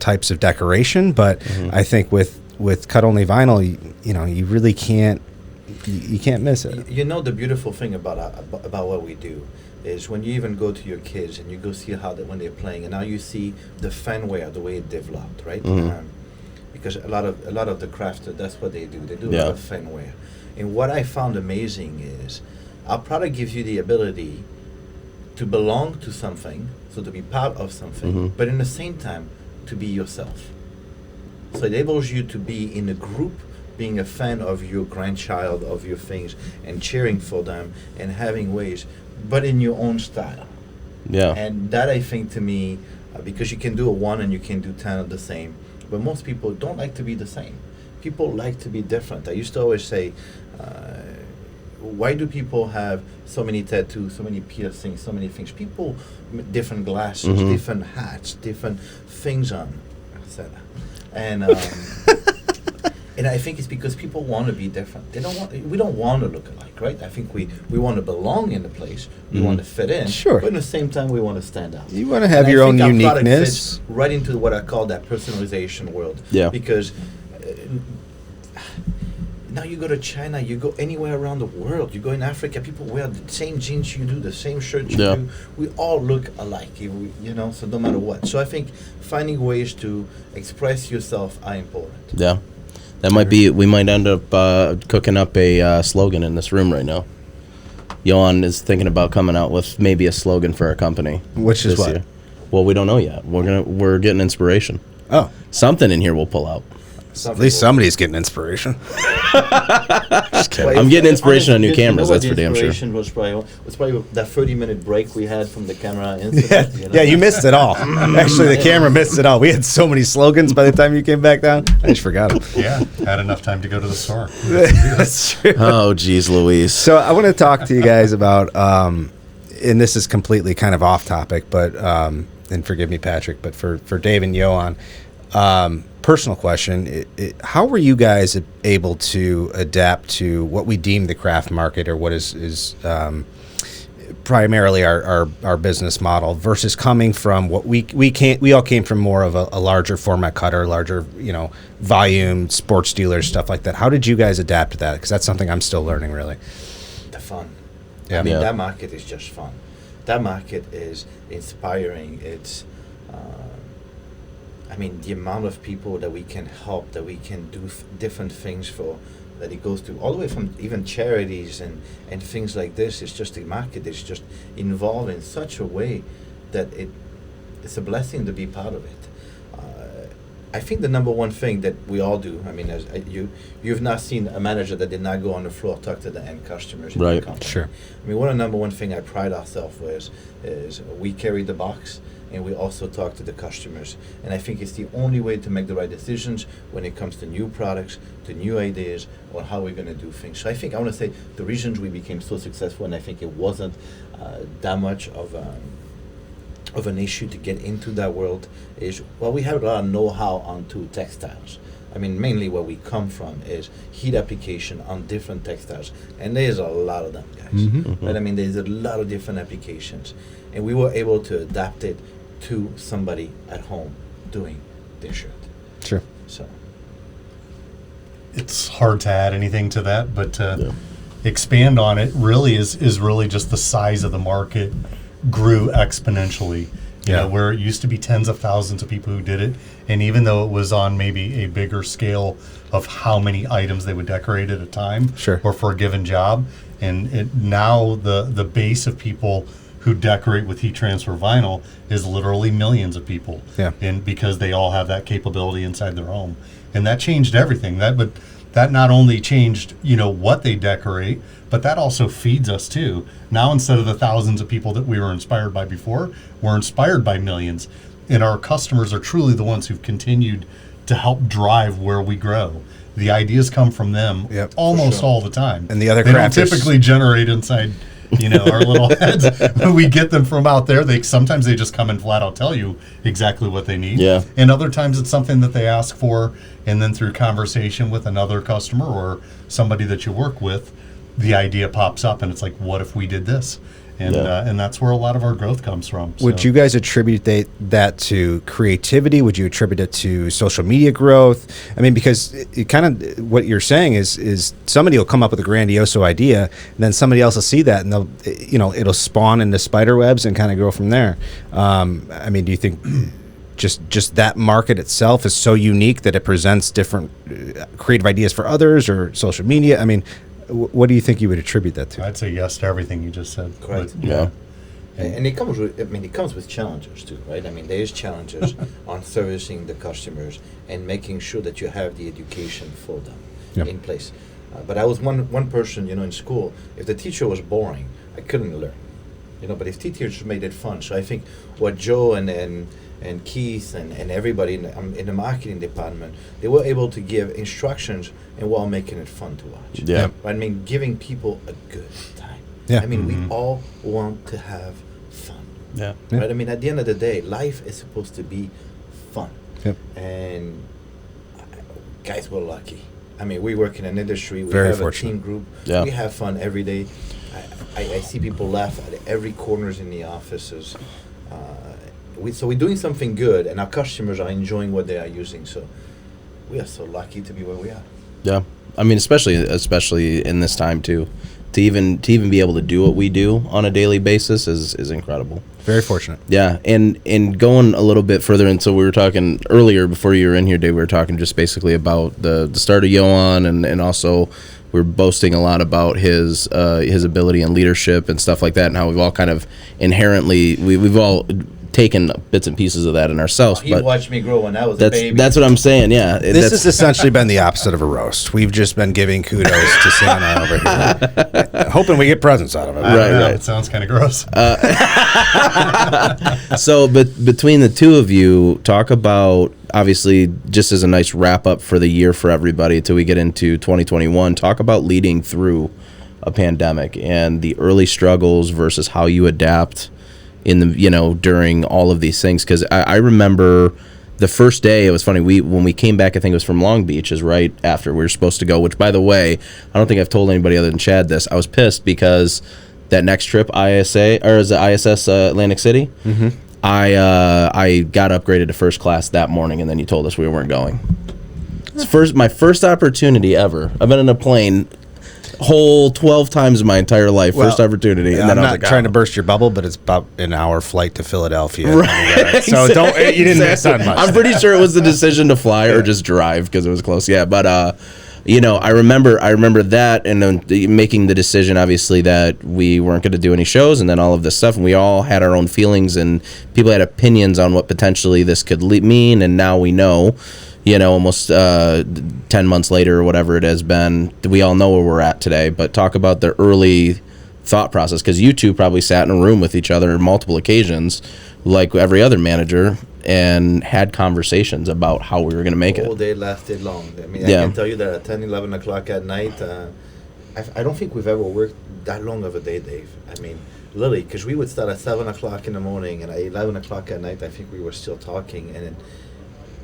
types of decoration, but I think with cut-only vinyl, you really can't miss it. The beautiful thing about what we do is when you even go to your kids and you go see when they're playing, and now you see the fan wear, the way it developed, right? Because a lot of the crafters, that's what they do. They do a lot of fan wear. And what I found amazing is our product gives you the ability to belong to something, so to be part of something, but in the same time to be yourself. So it enables you to be in a group, being a fan of your grandchild, of your things, and cheering for them and having ways, but in your own style. Yeah. And that, I think, to me, because you can do a 1 and you can do 10 of the same, but most people don't like to be the same. People like to be different. I used to always say, why do people have so many tattoos, so many piercings, so many things? People, different glasses, different hats, different things on, etc. And and I think it's because people want to be different. We don't want to look alike, right? I think we want to belong in the place. We want to fit in. Sure. But at the same time, we want to stand out. You want to have your own uniqueness. Right into what I call that personalization world. Yeah. Because now you go to China, you go anywhere around the world. You go in Africa, people wear the same jeans you do, the same shirt you do. We all look alike, so no matter what. So I think finding ways to express yourself are important. Yeah. That might be, we might end up cooking up a slogan in this room right now. Yoann is thinking about coming out with maybe a slogan for our company. Which is what? Year. Well, we don't know yet. We're getting inspiration. Oh. Something in here we'll pull out. At least somebody's getting inspiration. Just kidding. I'm getting inspiration on new cameras, that's for damn sure. Was probably that 30-minute break we had from the camera incident. Yeah, you missed it all. Actually, the camera missed it all. We had so many slogans by the time you came back down. I just forgot them. Yeah, had enough time to go to the store. That's true. Oh, geez, Louise. So I want to talk to you guys about, and this is completely kind of off topic, but and forgive me, Patrick, but for Dave and Yoann, personal question, how were you guys able to adapt to what we deem the craft market, or what is primarily our business model, versus coming from what we all came from more of a larger format cutter, larger volume sports dealers, stuff like that. How did you guys adapt to that? Because that's something I'm still learning, really. The fun. Yeah. I mean, that market is just fun. That market is inspiring. It's the amount of people that we can help, that we can do different things for, that it goes to all the way from even charities and things like this. It's just the market is just involved in such a way that it's a blessing to be part of it. I think the number one thing that we all do, you've not seen a manager that did not go on the floor, talk to the end customers in the company. Sure. One of the number one thing I pride ourselves with is we carry the box, and we also talk to the customers. And I think it's the only way to make the right decisions when it comes to new products, to new ideas, or how we're going to do things. So I want to say the reasons we became so successful, and I think it wasn't that much of an issue to get into that world, is, we have a lot of know-how onto textiles. Mainly where we come from is heat application on different textiles, and there's a lot of them, guys. Mm-hmm. Right? There's a lot of different applications, and we were able to adapt it to somebody at home doing their shirt. Sure. So it's hard to add anything to that, but to expand on it really is really just the size of the market grew exponentially. Where it used to be tens of thousands of people who did it, and even though it was on maybe a bigger scale of how many items they would decorate at a time, sure, or for a given job, and now the base of people who decorate with heat transfer vinyl is literally millions of people. Yeah. And because they all have that capability inside their home, and that changed everything. That not only changed what they decorate, but that also feeds us too. Now, instead of the thousands of people that we were inspired by before, we're inspired by millions. And our customers are truly the ones who've continued to help drive where we grow. The ideas come from them almost all the time. And the other they don't typically generate inside our little heads. When we get them from out there, sometimes they just come and flat out tell you exactly what they need. Yeah. And other times it's something that they ask for, and then through conversation with another customer or somebody that you work with, the idea pops up, and it's like, what if we did this? And that's where a lot of our growth comes from. Would you guys attribute that to creativity? Would you attribute it to social media growth? Because it kind of what you're saying is somebody will come up with a grandiose idea, and then somebody else will see that, and they'll it'll spawn into spider webs and kind of grow from there. Do you think just that market itself is so unique that it presents different creative ideas for others, or social media? What do you think you would attribute that to? I'd say yes to everything you just said. Correct. Yeah. And it comes with challenges too, right? There's challenges on servicing the customers and making sure that you have the education for them in place. But I was one person, in school. If the teacher was boring, I couldn't learn. But if teachers made it fun, so I think what Joe and Keith and everybody in the marketing department, they were able to give instructions and while making it fun to watch. Yeah. Giving people a good time. Yeah. We all want to have fun. Yeah. Right? At the end of the day, life is supposed to be fun. Yep. And guys, we're lucky. I mean, we work in an industry. We Very have fortunate. a team group. Yeah. We have fun every day. I see people laugh at every corners in the offices. So we're doing something good, and our customers are enjoying what they are using. So we are so lucky to be where we are. Yeah, I mean, especially in this time too, to even be able to do what we do on a daily basis is incredible. Very fortunate. Yeah, and going a little bit further into, we were talking earlier before you were in here, Dave. We were talking just basically about the start of Yoann, and also we're boasting a lot about his ability and leadership and stuff like that, and how we've all kind of inherently we've all taken bits and pieces of that in ourselves. He but watched me grow when I was a baby. That's what I'm saying. Yeah, This has essentially been the opposite of a roast. We've just been giving kudos to Santa over here, hoping we get presents out of it. Right. It sounds kind of gross. So, but between the two of you, talk about, obviously, just as a nice wrap up for the year for everybody till we get into 2021, talk about leading through a pandemic and the early struggles versus how you adapt in the, during all of these things. Because I remember the first day, it was funny, when we came back, I think it was from Long Beach, is right after we were supposed to go, which, by the way, I don't think I've told anybody other than Chad this. I was pissed because that next trip, ISS Atlantic City, I got upgraded to first class that morning, and then you told us we weren't going. It's my first opportunity ever. I've been in a plane whole 12 times in my entire life, first opportunity. And then I'm I was not like, trying to burst your bubble, but it's about an hour flight to Philadelphia. Right. So you didn't miss on much. I'm pretty sure it was the decision to fly or just drive because it was close. Yeah, but I remember that, and then making the decision, obviously, that we weren't going to do any shows, and then all of this stuff, and we all had our own feelings, and people had opinions on what potentially this could mean, and now we know. Almost 10 months later or whatever it has been, we all know where we're at today. But talk about the early thought process, because you two probably sat in a room with each other on multiple occasions, like every other manager, and had conversations about how we were going to make it. All day lasted long. I mean, I can tell you that at 10, 11 o'clock at night, I don't think we've ever worked that long of a day, Dave. I mean, literally, because we would start at 7 o'clock in the morning, and at 11 o'clock at night, I think we were still talking, and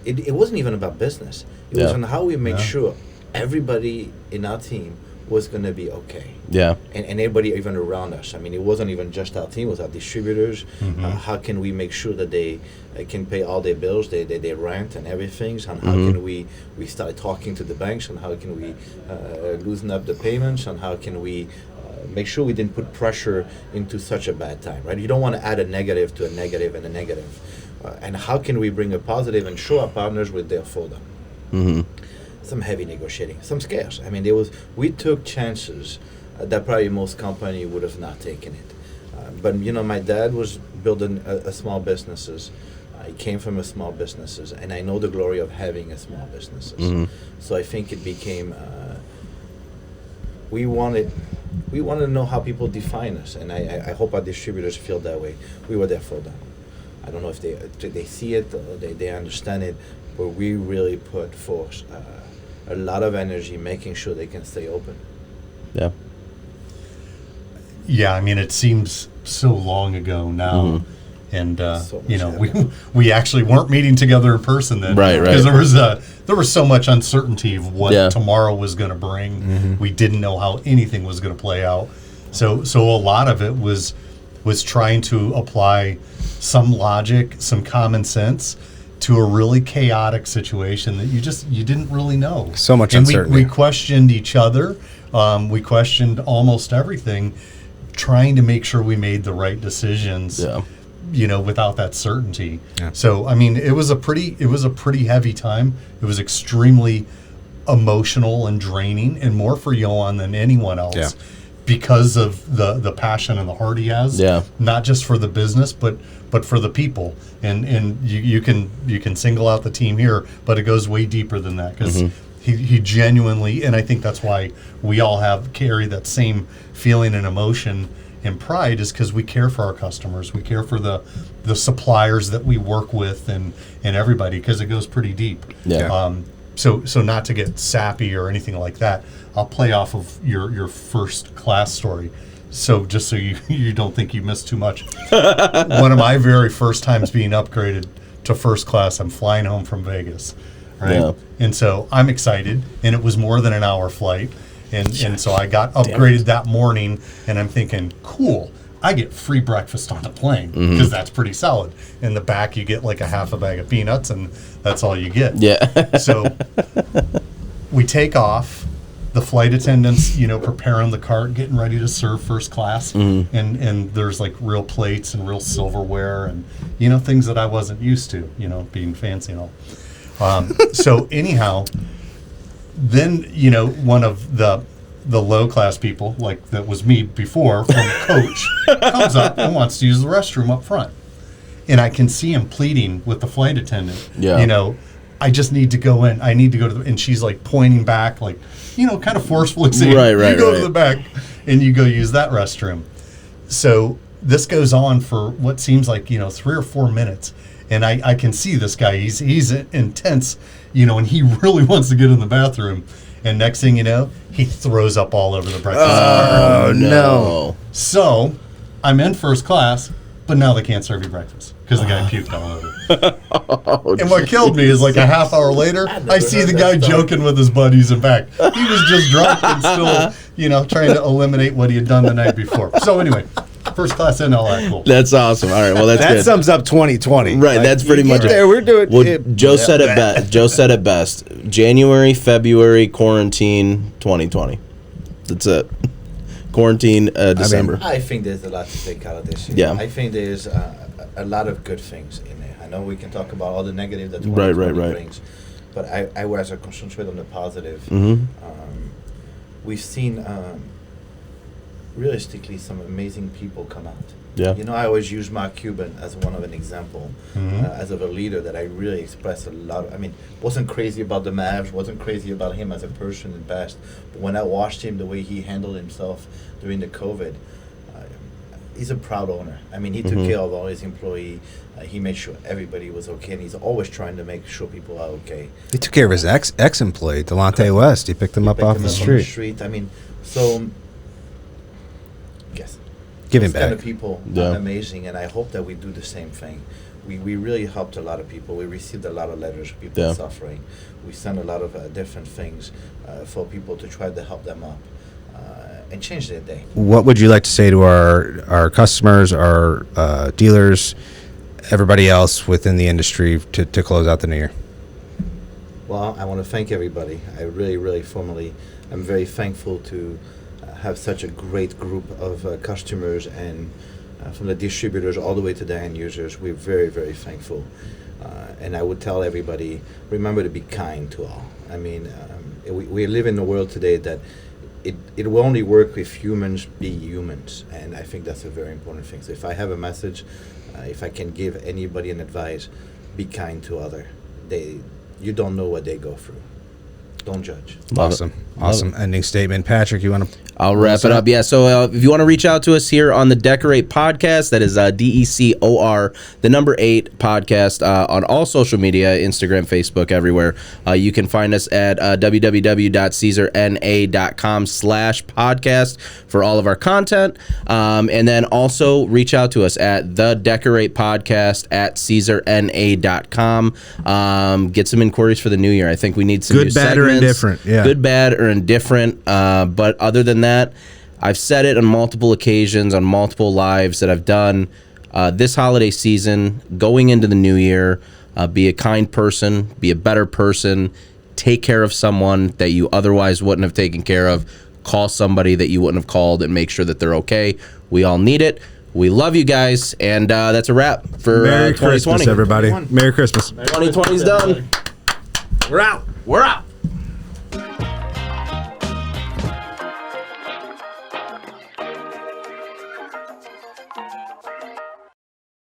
it wasn't even about business. It was on how we make sure everybody in our team was going to be okay. Yeah. And everybody even around us. I mean, it wasn't even just our team, it was our distributors. How can we make sure that they can pay all their bills, their rent and everything? And how can we start talking to the banks, and how can we loosen up the payments, and how can we make sure we didn't put pressure into such a bad time, right? You don't want to add a negative to a negative and a negative. And how can we bring a positive and show our partners we're there for them? Some heavy negotiating, some scares. I mean, we took chances that probably most company would have not taken it. But my dad was building a small businesses. He came from a small businesses, and I know the glory of having a small businesses. So I think it became. We wanted to know how people define us, and I hope our distributors feel that way. We were there for them. I don't know if they see it or they understand it, but we really put forth a lot of energy making sure they can stay open. Yeah. Yeah, I mean, it seems so long ago now. And, So we actually weren't meeting together in person then. Right. Because there was so much uncertainty of what tomorrow was going to bring. We didn't know how anything was going to play out. So a lot of it was trying to apply some logic, some common sense to a really chaotic situation that you didn't really know. So much and uncertainty. We questioned each other. We questioned almost everything, trying to make sure we made the right decisions. Yeah. Without that certainty. Yeah. So I mean, it was a pretty heavy time. It was extremely emotional and draining, and more for Yoann than anyone else. Yeah. Because of the passion and the heart he has, not just for the business, but for the people. And you can single out the team here, but it goes way deeper than that, because he genuinely, and I think that's why we all carry that same feeling and emotion and pride, is because we care for our customers, we care for the suppliers that we work with, and everybody, because it goes pretty deep. Yeah. So not to get sappy or anything like that, I'll play off of your first class story. So just so you don't think you missed too much. One of my very first times being upgraded to first class, I'm flying home from Vegas. right? Yeah. And so I'm excited, and it was more than an hour flight. And so I got upgraded that morning, and I'm thinking, cool, I get free breakfast on the plane because that's pretty solid. In the back, you get like a half a bag of peanuts, and that's all you get. Yeah. So we take off. The flight attendants, preparing the cart, getting ready to serve first class, and there's like real plates and real silverware and things that I wasn't used to, being fancy and all. So anyhow, then one of the low class people, like that was me before from coach, comes up and wants to use the restroom up front, and I can see him pleading with the flight attendant. Yeah. I just need to go in. I need to go to and she's like pointing back, like, kind of forcefully saying, right, you go to the back and you go use that restroom. So this goes on for what seems like, 3 or 4 minutes. And I can see this guy. He's intense, and he really wants to get in the bathroom. And next thing you know, he throws up all over the breakfast. Oh, no. So I'm in first class, but now they can't serve you breakfast because the guy puked all over. And what killed me is like a half hour later, I see the guy joking with his buddies in back. He was just drunk and still, trying to eliminate what he had done the night before. So anyway, first class in, all that cool. That's awesome. All right, well, that's that good. sums up 2020. Right, that's pretty much it. There, we're doing. Well, Joe said it best. Joe said it best. January, February, quarantine, 2020. That's it. Quarantine, December. I think there's a lot to take out of this year. Yeah. I think there's a lot of good things in there. I know we can talk about all the negative that 2020 brings, but I was to concentrate on the positive. We've seen, realistically, some amazing people come out. Yeah. I always use Mark Cuban as one of an example, as of a leader that I really expressed a lot of. I mean, wasn't crazy about the Mavs, wasn't crazy about him as a person in past, but when I watched him, the way he handled himself during the COVID, he's a proud owner. I mean, he took care of all his employees. He made sure everybody was okay, and he's always trying to make sure people are okay. He took care of his ex-employee, Delonte West. He picked him up off the street. I mean, so, yes. Giving Those back. kind of people are amazing, and I hope that we do the same thing. We really helped a lot of people. We received a lot of letters of people suffering. We sent a lot of different things for people to try to help them up and change their day. What would you like to say to our customers, our dealers, everybody else within the industry to close out the new year? Well, I want to thank everybody. I really, really formally, I'm very thankful to have such a great group of customers, and from the distributors all the way to the end users. We're very, very thankful. And I would tell everybody, remember to be kind to all. I mean, we live in a world today that it will only work if humans be humans, and I think that's a very important thing. So if I have a message, if I can give anybody an advice, be kind to other. You don't know what they go through. Don't judge. Awesome. Ending statement. Patrick, you want to? I'll wrap it up. Yeah. So if you want to reach out to us here on the Decor8 podcast, that is DECOR, the number 8 podcast on all social media, Instagram, Facebook, everywhere. You can find us at www.caesarna.com/podcast for all of our content. And then also reach out to us at the Decor8 podcast at caesarna.com. Get some inquiries for the new year. I think we need some good, new bad, segments. or indifferent. Yeah. Good, bad, or indifferent. But other than that, I've said it on multiple occasions, on multiple lives that I've done this holiday season, going into the new year. Be a kind person, be a better person, take care of someone that you otherwise wouldn't have taken care of, call somebody that you wouldn't have called, and make sure that they're okay. We all need it. We love you guys, and that's a wrap for Merry 2020. Christmas, everybody. Merry Christmas. 2020's done. We're out. We're out.